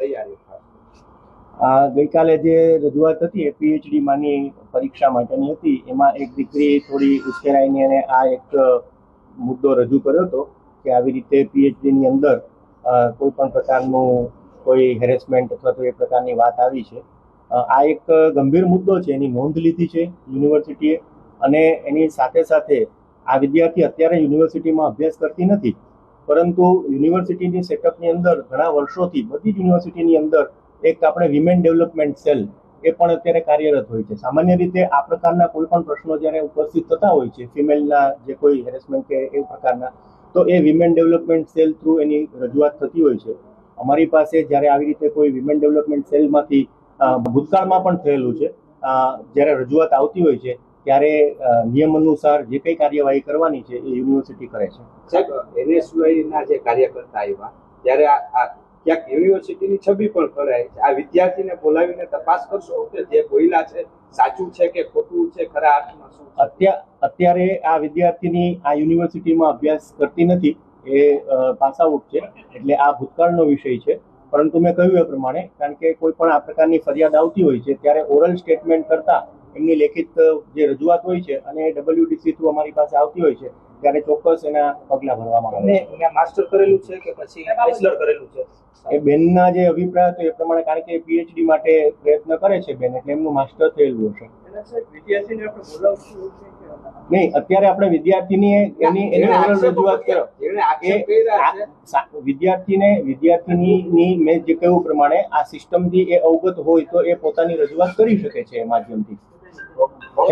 તૈયારી? ગઈકાલે જે રજૂઆત હતી એ પીએચડી માની પરીક્ષા માટેની હતી. એમાં એક દીકરી થોડી ઉશ્કેરાઈને એને આ એક મુદ્દો રજૂ કર્યો હતો કે આવી રીતે પીએચડીની અંદર કોઈ પણ પ્રકારનું કોઈ હેરેસમેન્ટ અથવા તો એ પ્રકારની વાત આવી છે. આ એક ગંભીર મુદ્દો છે, એની નોંધ લીધી છે યુનિવર્સિટીએ. અને એની સાથે સાથે આ વિદ્યાર્થી અત્યારે યુનિવર્સિટીમાં અભ્યાસ કરતી નથી, પરંતુ યુનિવર્સિટીની સેટઅપની અંદર ઘણા વર્ષોથી બધી જ યુનિવર્સિટીની અંદર એક આપણે વિમેન ડેવલપમેન્ટ સેલ એ પણ અત્યારે કાર્યરત હોય છે. સામાન્ય રીતે આ પ્રકારના કોઈ પણ પ્રશ્નો જ્યારે ઉપસ્થિત થતા હોય છે ફિમેલના જે કોઈ હેરેસમેન્ટ કે એ પ્રકારના, તો એ વિમેન ડેવલપમેન્ટ સેલ થ્રુ એની રજૂઆત થતી હોય છે. અમારી પાસે જ્યારે આવી રીતે કોઈ વિમેન ડેવલપમેન્ટ સેલમાંથી ભૂતકાળમાં પણ થયેલું છે, જ્યારે રજૂઆત આવતી હોય છે ત્યારે નિયમ અનુસાર જે કઈ કાર્યવાહી કરવાની છે એ યુનિવર્સિટી કરે છે. સાહેબ, એનએસયુઆઈના જે કાર્યકર્તા આવ્યા ત્યારે ક્યાંક યુનિવર્સિટીની છબી પણ ખરાય છે. આ વિદ્યાર્થીને બોલાવીને તપાસ કરશો કે જે બોલ્યા છે સાચું છે કે ખોટું છે, ખરા અર્થમાં શું? અત્યારે આ વિદ્યાર્થીની આ યુનિવર્સિટીમાં અભ્યાસ કરતી નથી, એ પાસ આઉટ છે, એટલે આ ભૂતકાળનો વિષય છે. પરંતુ મેં કહ્યું એ પ્રમાણે, કારણ કે કોઈ પણ આ પ્રકારની ફરિયાદ આવતી હોય છે ત્યારે ઓરલ સ્ટેટમેન્ટ કરતા એમની લેખિત જે રજૂઆત હોય છે અને WDC થ્રુ અમારી પાસે આવતી હોય છે ત્યારે ચોક્કસ એના પગલાં ભરવામાં આવે છે. માસ્ટર કરેલું છે કે પછી બેચલર કરેલું છે? એ બેનના જે અભિપ્રાય હતો એ પ્રમાણે, કારણ કે પીએચડી માટે પ્રયત્ન કરે છે બેન, એટલે એમનું માસ્ટર થયેલું હશે. નહીં, અત્યારે આપણે વિદ્યાર્થીની એની ઓરલ રજૂઆત કરો. વિદ્યાર્થીની મેં જે કહ્યું પ્રમાણે આ સિસ્ટમથી એ અવગત હોય તો એ પોતાની રજૂઆત કરી શકે છે એ માધ્યમથી.